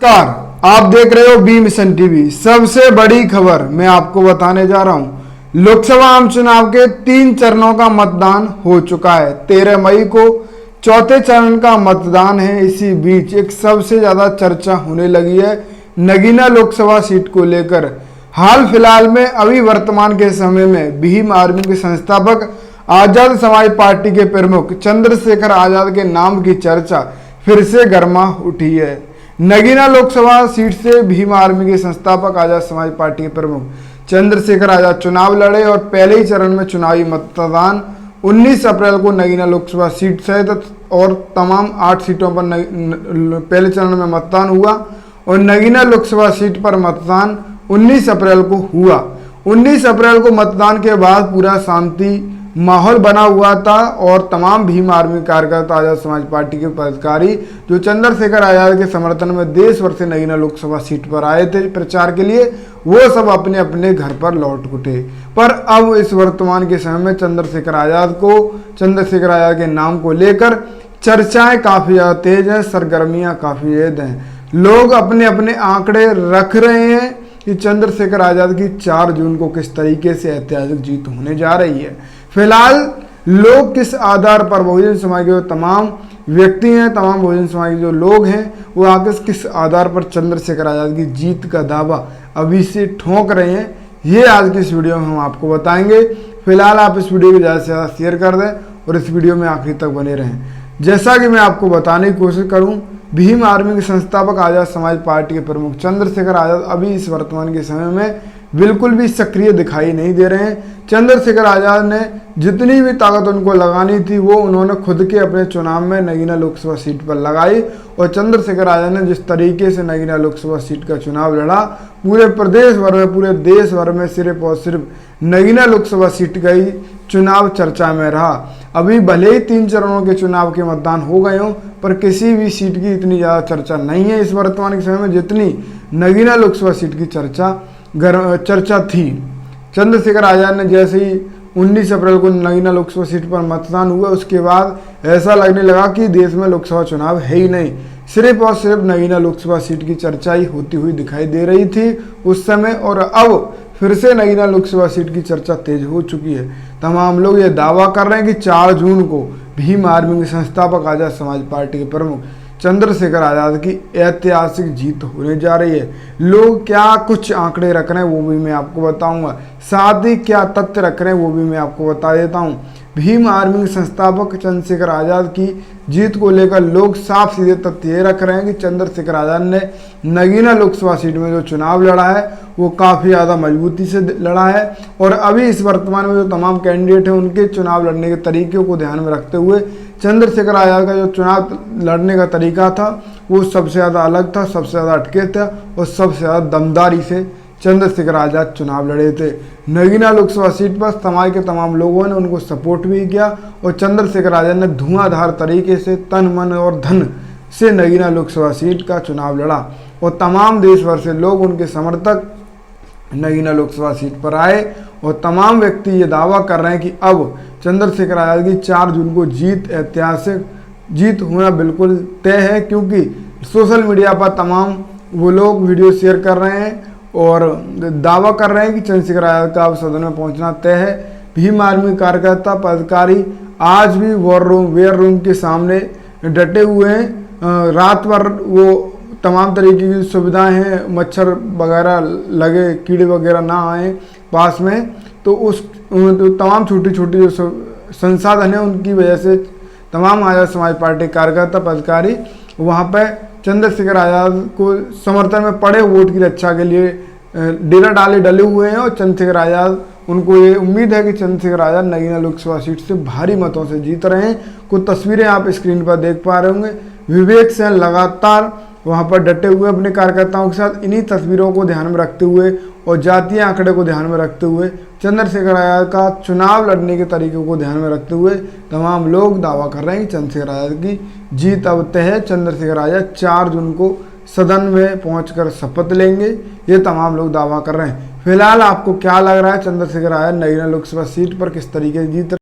नमस्कार, आप देख रहे हो बी मिशन टीवी। सबसे बड़ी खबर मैं आपको बताने जा रहा हूं। लोकसभा आम चुनाव के 3 चरणों का मतदान हो चुका है। 13 मई को चौथे चरण का मतदान है। इसी बीच एक सबसे ज्यादा चर्चा होने लगी है नगीना लोकसभा सीट को लेकर। हाल फिलहाल में अभी वर्तमान के समय में भीम आर्मी के संस्थापक आजाद समाज पार्टी के प्रमुख चंद्रशेखर आजाद के नाम की चर्चा फिर से गर्मा उठी है। नगीना लोकसभा सीट से भीम आर्मी के संस्थापक आजाद समाज पार्टी के प्रमुख चंद्रशेखर आजाद चुनाव लड़े और पहले ही चरण में चुनावी मतदान 19 अप्रैल को नगीना लोकसभा सीट सहित और तमाम 8 सीटों पर पहले चरण में मतदान हुआ और नगीना लोकसभा सीट पर मतदान 19 अप्रैल को हुआ। 19 अप्रैल को मतदान के बाद पूरा शांति माहौल बना हुआ था और तमाम भीम आर्मी कार्यकर्ता आजाद समाज पार्टी के पदाधिकारी जो चंद्रशेखर आजाद के समर्थन में देश भर से नगीना लोकसभा सीट पर आए थे प्रचार के लिए, वो सब अपने अपने घर पर लौट उठे। पर अब इस वर्तमान के समय में चंद्रशेखर आजाद के नाम को लेकर चर्चाएं काफी ज्यादा तेज है, सरगर्मियां काफी तेज हैं। लोग अपने अपने आंकड़े रख रहे हैं कि चंद्रशेखर आजाद की 4 जून को किस तरीके से ऐतिहासिक जीत होने जा रही है। फिलहाल लोग किस आधार पर बहुजन समाज के जो तमाम व्यक्ति हैं, तमाम बहुजन समाज के जो लोग हैं, वो आगे किस आधार पर चंद्रशेखर आजाद की जीत का दावा अभी से ठोक रहे हैं, ये आज की इस वीडियो में हम आपको बताएंगे। फिलहाल आप इस वीडियो को ज़्यादा से ज़्यादा शेयर कर दें और इस वीडियो में आखिर तक बने रहें। जैसा कि मैं आपको बताने की कोशिश करूँ, भीम आर्मी के संस्थापक आजाद समाज पार्टी के प्रमुख चंद्रशेखर आजाद अभी इस वर्तमान के समय में बिल्कुल भी सक्रिय दिखाई नहीं दे रहे हैं। चंद्रशेखर आजाद ने जितनी भी ताकत उनको लगानी थी वो उन्होंने खुद के अपने चुनाव में नगीना लोकसभा सीट पर लगाई और चंद्रशेखर आजाद ने जिस तरीके से नगीना लोकसभा सीट का चुनाव लड़ा, पूरे प्रदेश भर में, पूरे देश भर में सिर्फ और सिर्फ नगीना लोकसभा सीट का ही चुनाव चर्चा में रहा। अभी भले ही 3 चरणों के चुनाव के मतदान हो गए हों, पर किसी भी सीट की इतनी ज़्यादा चर्चा नहीं है इस वर्तमान के समय में जितनी नगीना लोकसभा सीट की चर्चा थी। चंद्रशेखर आजाद ने जैसे ही 19 अप्रैल को नगीना लोकसभा सीट पर मतदान हुआ, उसके बाद ऐसा लगने लगा कि देश में लोकसभा चुनाव है ही नहीं, सिर्फ और सिर्फ नगीना लोकसभा सीट की चर्चा ही होती हुई दिखाई दे रही थी उस समय। और अब फिर से नगीना लोकसभा सीट की चर्चा तेज हो चुकी है। तमाम लोग ये दावा कर रहे हैं कि 4 जून को भीम आर्मी के संस्थापक आजाद समाज पार्टी के प्रमुख चंद्रशेखर आजाद की ऐतिहासिक जीत होने जा रही है। लोग क्या कुछ आंकड़े रख रहे हैं वो भी मैं आपको बताऊंगा, साथ ही क्या तथ्य रख रहे हैं वो भी मैं आपको बता देता हूं। भीम आर्मी के संस्थापक चंद्रशेखर आजाद की जीत को लेकर लोग साफ सीधे तथ्य ये रख रहे हैं कि चंद्रशेखर आजाद ने नगीना लोकसभा सीट में जो चुनाव लड़ा है वो काफ़ी ज़्यादा मजबूती से लड़ा है और अभी इस वर्तमान में जो तमाम कैंडिडेट हैं उनके चुनाव लड़ने के तरीके को ध्यान में रखते हुए चंद्रशेखर आजाद का जो चुनाव लड़ने का तरीका था वो सबसे ज़्यादा अलग था, सबसे ज़्यादा हटके था और सबसे ज़्यादा दमदारी से चंद्रशेखर आजाद चुनाव लड़े थे। नगीना लोकसभा सीट पर समाज के तमाम लोगों ने उनको सपोर्ट भी किया और चंद्रशेखर आजाद ने धुआंधार तरीके से तन मन और धन से नगीना लोकसभा सीट का चुनाव लड़ा और तमाम देश भर से लोग उनके समर्थक नगीना लोकसभा सीट पर आए और तमाम व्यक्ति ये दावा कर रहे हैं कि अब चंद्रशेखर आजाद की 4 जून को ऐतिहासिक जीत होना बिल्कुल तय है, क्योंकि सोशल मीडिया पर तमाम वो लोग वीडियो शेयर कर रहे हैं और दावा कर रहे हैं कि चंद्रशेखर आजाद का अब सदन में पहुंचना तय है। भीम आर्मी कार्यकर्ता पदाधिकारी आज भी वेयर रूम के सामने डटे हुए हैं। रात भर वो तमाम तरीके की सुविधाएं हैं, मच्छर वगैरह लगे, कीड़े वगैरह ना आए पास में, तो तमाम छोटी छोटी जो संसाधन है उनकी वजह से तमाम आजाद समाज पार्टी कार्यकर्ता पदाधिकारी वहाँ पर चंद्रशेखर आजाद को समर्थन में पड़े वोट की रक्षा के लिए डेरा डले हुए हैं और चंद्रशेखर आजाद, उनको ये उम्मीद है कि चंद्रशेखर आजाद नगीना लोकसभा सीट से भारी मतों से जीत रहे हैं। कुछ तस्वीरें आप स्क्रीन पर देख पा रहे होंगे। विवेक से लगातार वहाँ पर डटे हुए अपने कार्यकर्ताओं के साथ। इन्हीं तस्वीरों को ध्यान में रखते हुए और जातीय आंकड़े को ध्यान में रखते हुए, चंद्रशेखर आजाद का चुनाव लड़ने के तरीकों को ध्यान में रखते हुए तमाम लोग दावा कर रहे हैं कि चंद्रशेखर आजाद की जीत अब तय है। चंद्रशेखर आजाद 4 जून को सदन में पहुंचकर शपथ लेंगे, ये तमाम लोग दावा कर रहे हैं। फिलहाल आपको क्या लग रहा है, चंद्रशेखर आजाद नगीना लोकसभा सीट पर किस तरीके से जीत